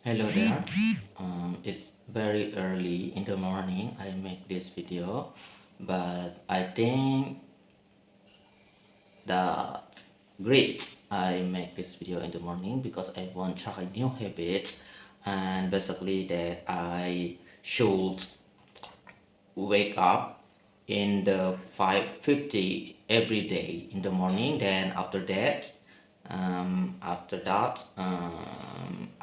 Hello there. It's very early in the morning. I make this video, but I think that great. I make this video in the morning because I want to try new habits, and basically that I should wake up in the 5:50 every day in the morning. Then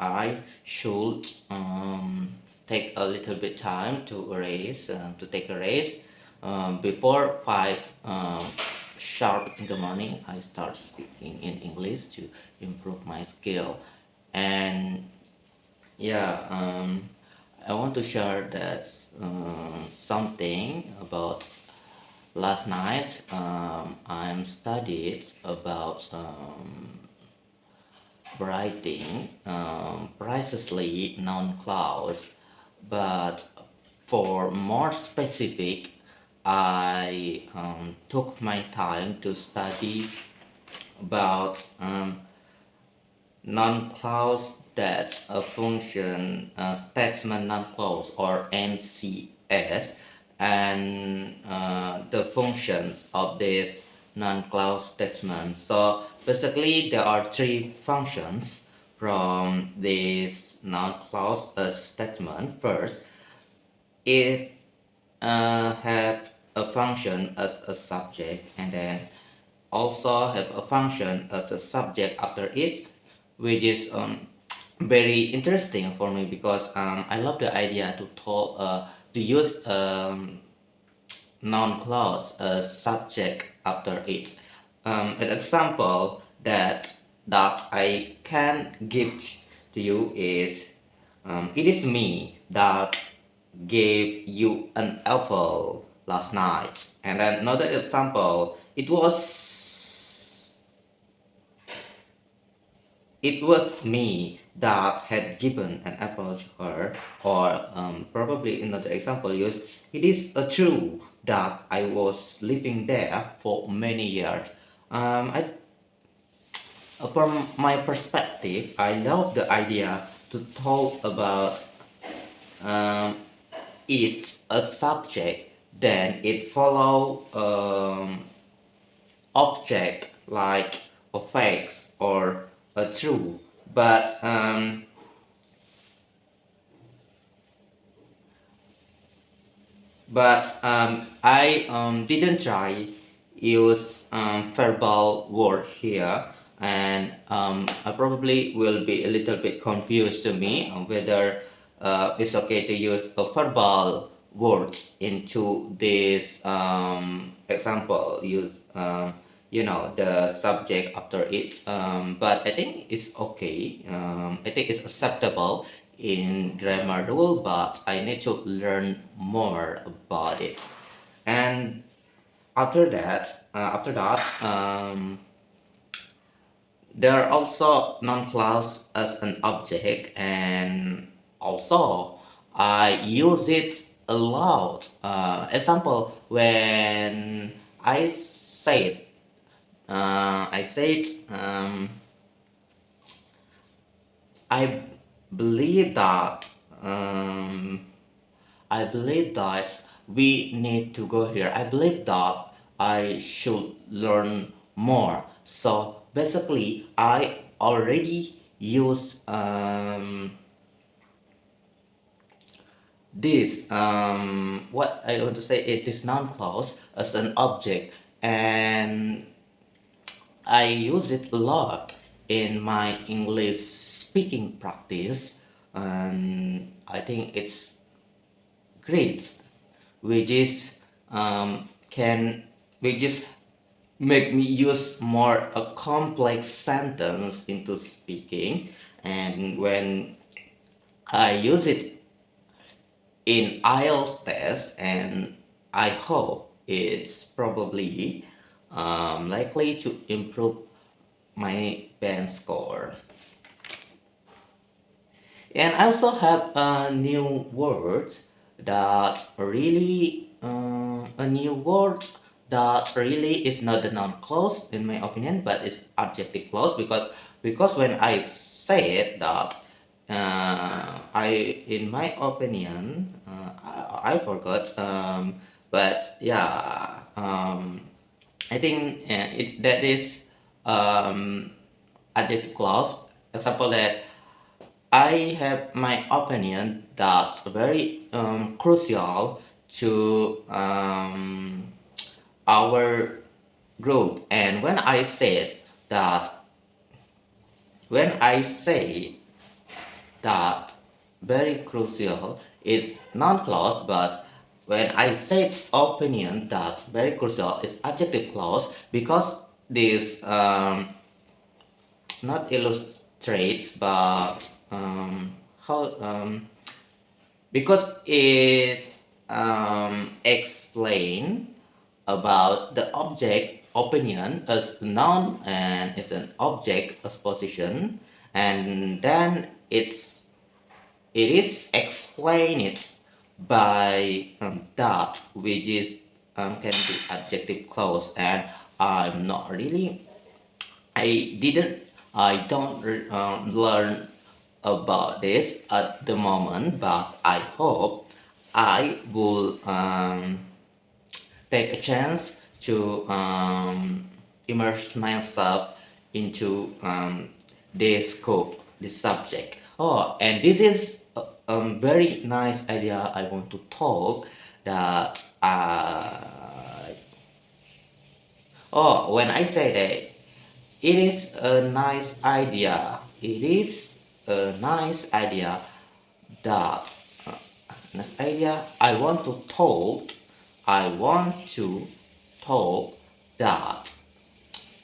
I should take a little bit time to take a race before 5 sharp in the morning. I start speaking in English to improve my skill. And yeah, I want to share that something about last night. I'm studied about writing precisely noun clause, but for more specific, I took my time to study about non-clause that's a function statement non-clause or NCS, and the functions of this non-clause statement. So basically there are three functions from this non-clause statement. First, it have a function as a subject, and then also have a function as a subject after it, which is very interesting for me because I love the idea to use noun clause as subject after it. An example that I can give to you is it is me that gave you an apple last night. And then another example, it was me that had given an apple to her. Or probably another example is, it is true that I was living there for many years. From my perspective, I love the idea to talk about um, it's a subject, then it follow object like a facts or a true. But I didn't try use verbal word here, and I probably will be a little bit confused to me on whether it's okay to use a verbal words into this example. Use the subject after it, but I think it's okay. I think it's acceptable in grammar rule, but I need to learn more about it. And after that, there are also non-clause as an object, and also I use it a lot. Example, when I said I believe that um, I believe that we need to go here. I believe that I should learn more. So basically, I already use this what I want to say is this noun clause as an object, and I use it a lot in my English speaking practice, and I think it's great, which is can which is make me use more a complex sentence into speaking. And when I use it in IELTS test, and I hope it's probably likely to improve my band score. And I also have a new word that really a new word that really is not a noun clause in my opinion, but it's adjective clause, because when I say it that in my opinion, I forgot. But yeah, I think that is um, adjective clause. Example that I have my opinion that's very crucial to our group. And when I say that very crucial, it's non-clause, but when I say it's opinion, that's very crucial, it's adjective clause, because this not illustrates, but how because it explain about the object opinion as noun, and it's an object as position, and then it is explained by that, which is can be adjective clause. And I'm not really I don't learn about this at the moment, but I hope I will take a chance to immerse myself into this scope, this subject. Oh, and this is a very nice idea I want to talk that when I say that it is a nice idea, it is a nice idea that nice idea I want to talk that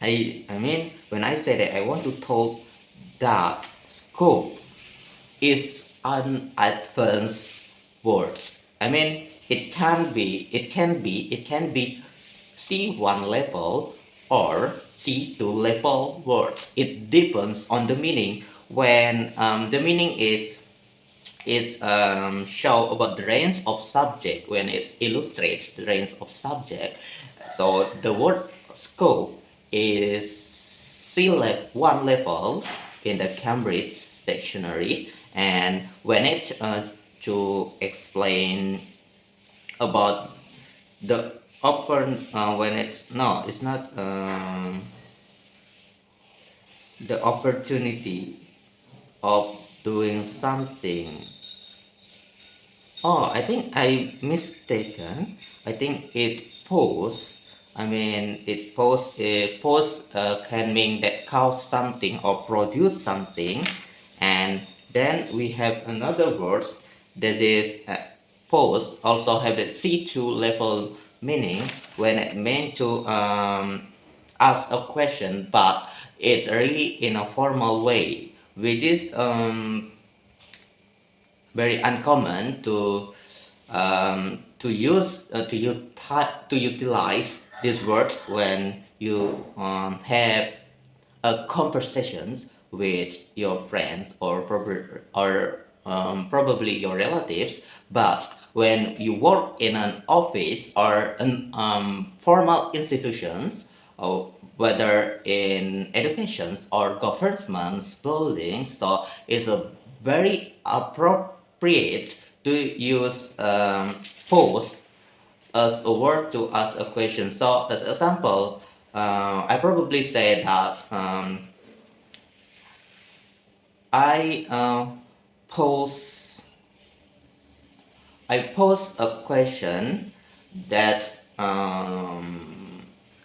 I mean, when I say that I want to talk that scope is an advanced words. I mean, it can be C1 level or C2 level words. It depends on the meaning. When the meaning is show about the range of subject, when it illustrates the range of subject. So the word scope is C1 level in the Cambridge dictionary, and when it to explain about the upper when it's no it's not the opportunity of doing something. Oh, I think I mistaken. I think it pose. I mean, it pose. Pose can mean that cause something or produce something, and then we have another word that is pose. Also have the C2 level meaning when it meant to ask a question, but it's really in a formal way, which is very uncommon to use to utilize these words when you have a conversations with your friends or probably your relatives. But when you work in an office or an formal institutions, or whether in educations or governments buildings, so it's a very appropriate to use pose as a word to ask a question. So as example, I probably say that I pose I pose a question that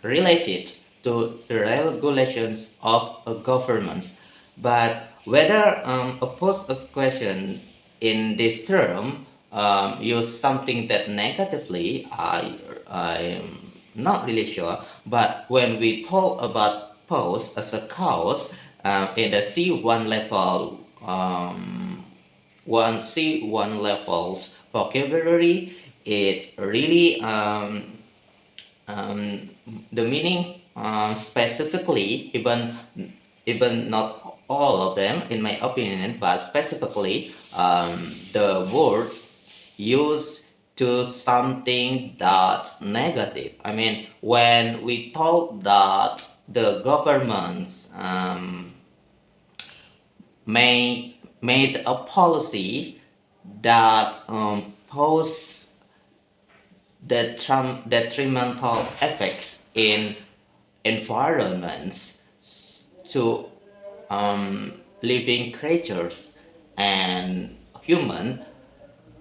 related to the regulations of a government. But whether a pose a question in this term use something that negatively, I'm not really sure. But when we talk about pose as a cause in the C1 level, one C1 levels vocabulary, it really um, the meaning specifically, even not all of them in my opinion, but specifically the words used to something that's negative. I mean, when we talk that the governments may made a policy that pose detrimental effects in environments to living creatures and human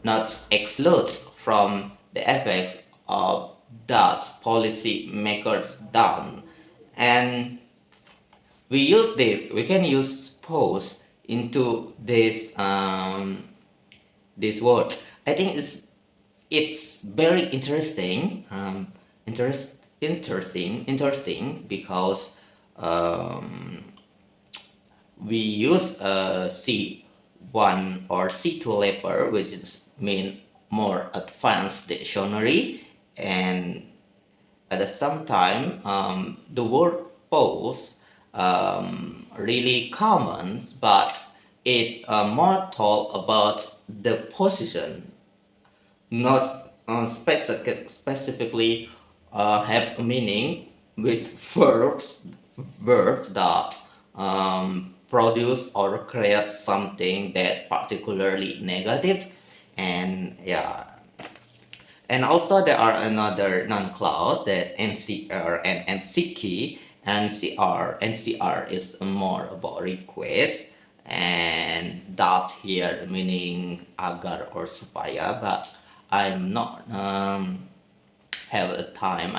not excludes from the effects of that policy makers done. And we can use pose into this word. I think it's very interesting, interesting because um, we use C1 or C2 label, which is mean more advanced dictionary, and at the same time, the word pose really common, but it's more told about the position, not specifically have a meaning with verbs that produce or create something that particularly negative. And yeah, and also there are another non-clause that NCR and NCK. NCR is more about request, and that here meaning agar or supaya, but I'm not have a time.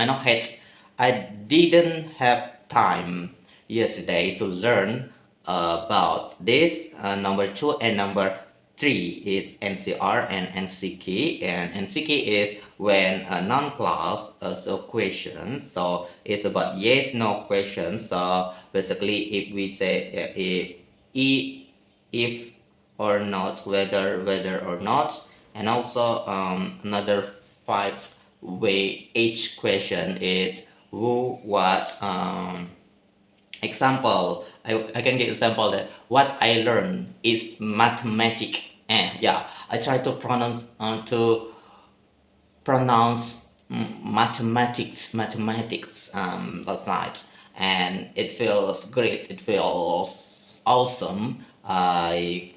I didn't have time yesterday to learn about this. Number two and number three is NCR and NCK, and NCK is when a non-class is a question, so it's about yes no question. So basically if we say if or not, whether or not. And also another five way each question is who, what. Example, I can give example that what I learned is mathematic. And yeah, I try to pronounce mathematics last night, and it feels great, it feels awesome. I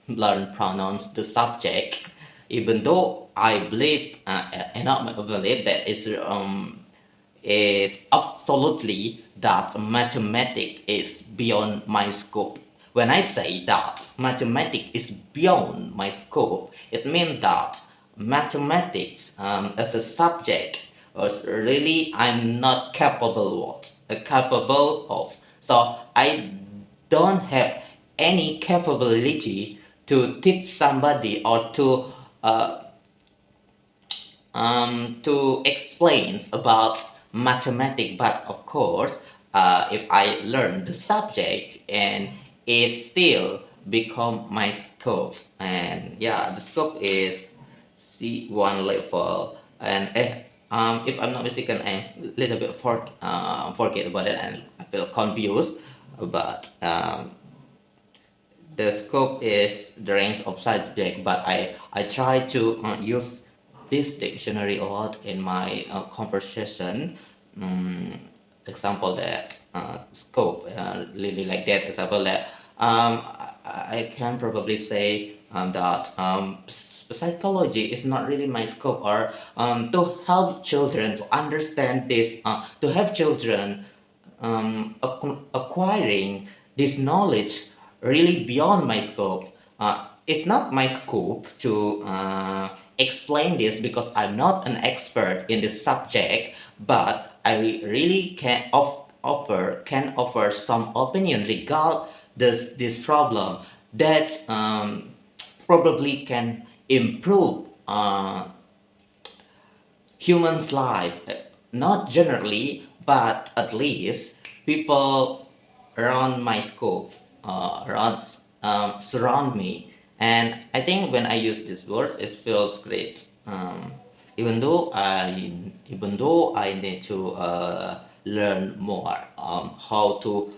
learn pronounce the subject, even though I believe and not believe that is absolutely that mathematics is beyond my scope. When I say that mathematics is beyond my scope, it means that mathematics as a subject is really I'm not capable of. So I don't have any capability to teach somebody or uh, to explain about mathematics. But of course, if I learn the subject and it still become my scope, and yeah, the scope is C1 level. And if I'm not mistaken, I'm a little bit forget about it and I feel confused. But the scope is the range of subject, but I try to use this dictionary a lot in my conversation. um, Example that scope, really like that example that I can probably say that psychology is not really my scope, or to help children to understand this, to help children acquiring this knowledge really beyond my scope. It's not my scope to explain this because I'm not an expert in this subject, but I really can offer some opinion regarding this problem that probably can improve humans' life, not generally, but at least people around my scope, around surround me. And I think when I use these words, it feels great. Even though I need to learn more how to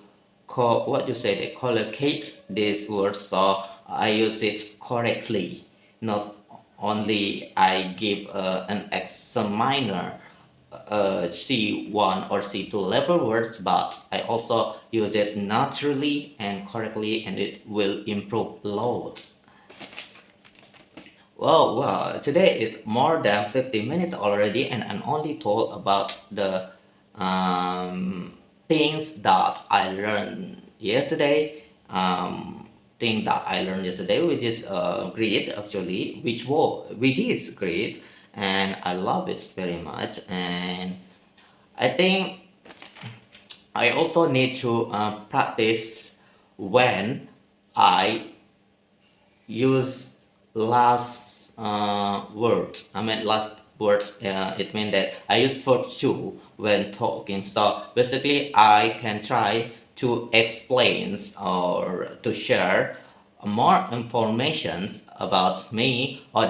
what you say they collocate these words, so I use it correctly. Not only I give an examiner C1 or C2 level words, but I also use it naturally and correctly, and it will improve loads. Well, today it's more than 50 minutes already, and I'm only told about the things that I learned yesterday. Thing that I learned yesterday, which is great actually, which is great, and I love it very much. And I think I also need to practice when I use last words. I mean last words. It means that I use for to when talking. So basically, I can try to explain or to share more information about me or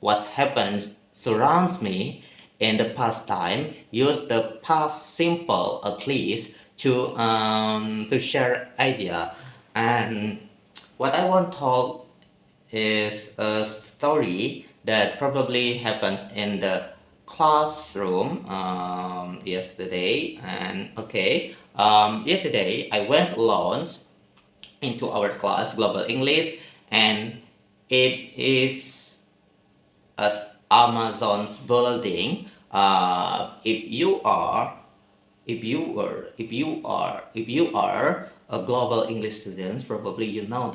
what happens surrounds me in the past time. Use the past simple at least to share idea. And what I want to talk is a story that probably happened in the classroom yesterday. And okay, yesterday I went alone into our class, Global English, and it is at Amazon's building. If you are a global English student, probably you know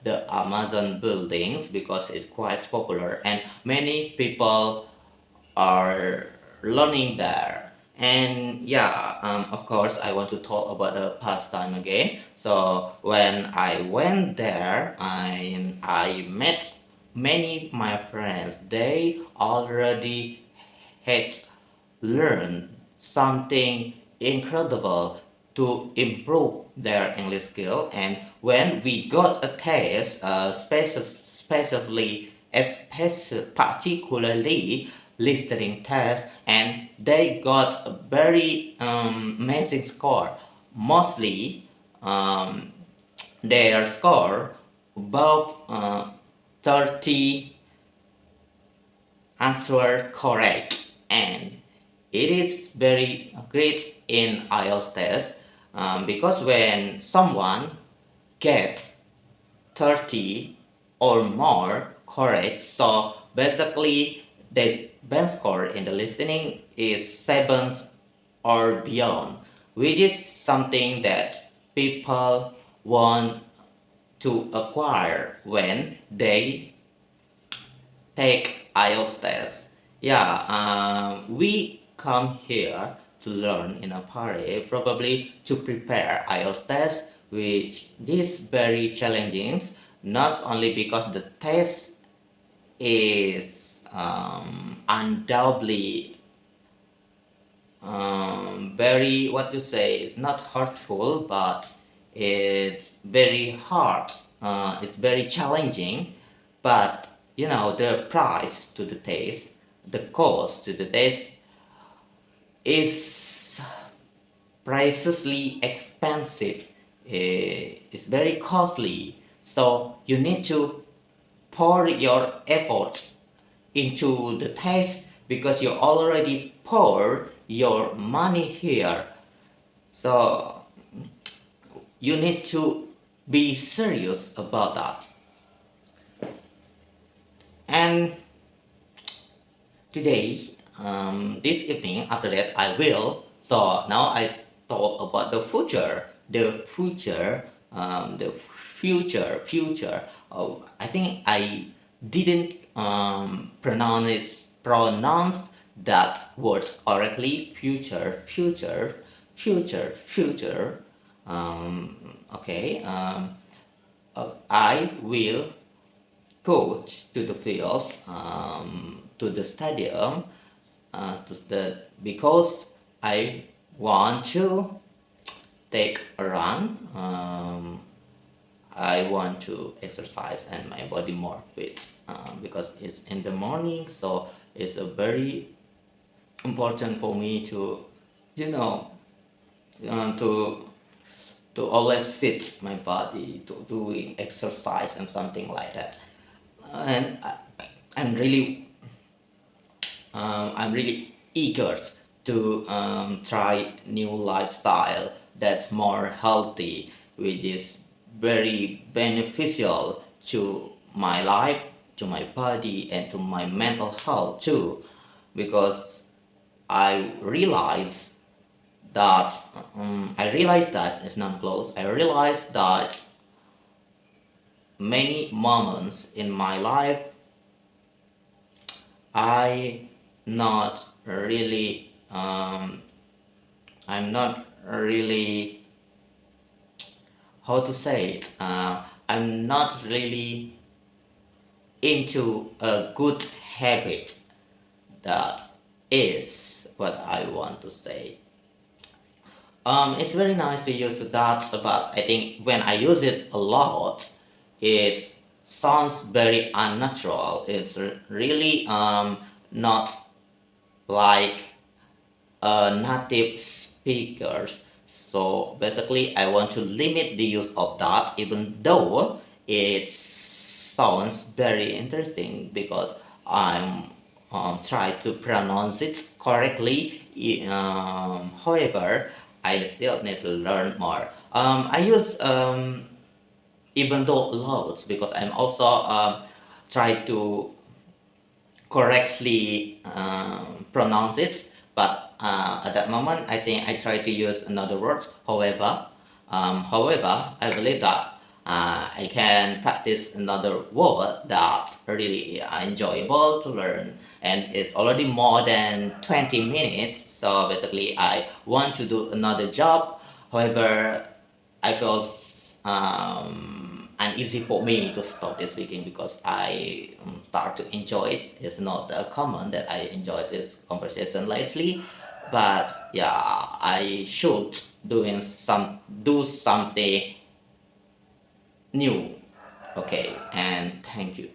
the Amazon buildings because it's quite popular and many people are learning there. And yeah, of course, I want to talk about the pastime again. So when I went there, I met many my friends. They already had learned something incredible to improve their English skill. And when we got a test, particularly listening test, and they got a very amazing score. Mostly, um, their score above 30 answer correct, and it is very great in IELTS test because when someone gets 30 or more correct, so basically the best score in the listening is 7 or beyond, which is something that people want to acquire when they take IELTS test. Yeah, we come here to learn in a party, probably to prepare IELTS test, which is very challenging, not only because the test is undoubtedly very, what to say, it's not hurtful, but it's very hard, it's very challenging. But you know, the price to the test, the cost to the test is precisely expensive. It's very costly, so you need to pour your efforts into the test because you already pour your money here. So you need to be serious about that. And today, this evening, after that, I will. So now I talk about the future. The future. I think I didn't pronounce that word correctly. Future. Okay. I will coach to the fields, to the stadium, because I want to take a run. I want to exercise and my body more fit because it's in the morning, so it's a very important for me to, you know, to always fit my body to doing exercise and something like that. And I'm really eager to try new lifestyle that's more healthy, which is very beneficial to my life, to my body, and to my mental health too. Because I realize I realized that it's not close. I realized that many moments in my life I not really I'm not really how to say it. I'm not really into a good habit. That is what I want to say. It's very nice to use that, but I think when I use it a lot, it sounds very unnatural. It's really not like native speakers. So basically, I want to limit the use of that, even though it sounds very interesting because I'm trying to pronounce it correctly. However, I still need to learn more. I use even though loads because I'm also try to correctly pronounce it, but at that moment I think I try to use another words. However, I believe that I can practice another word that's really enjoyable to learn, and it's already more than 20 minutes. So basically, I want to do another job. However, I feel uneasy for me to stop this speaking because I start to enjoy it. It's not common that I enjoy this conversation lately, but yeah, I should do something new. Okay, and thank you.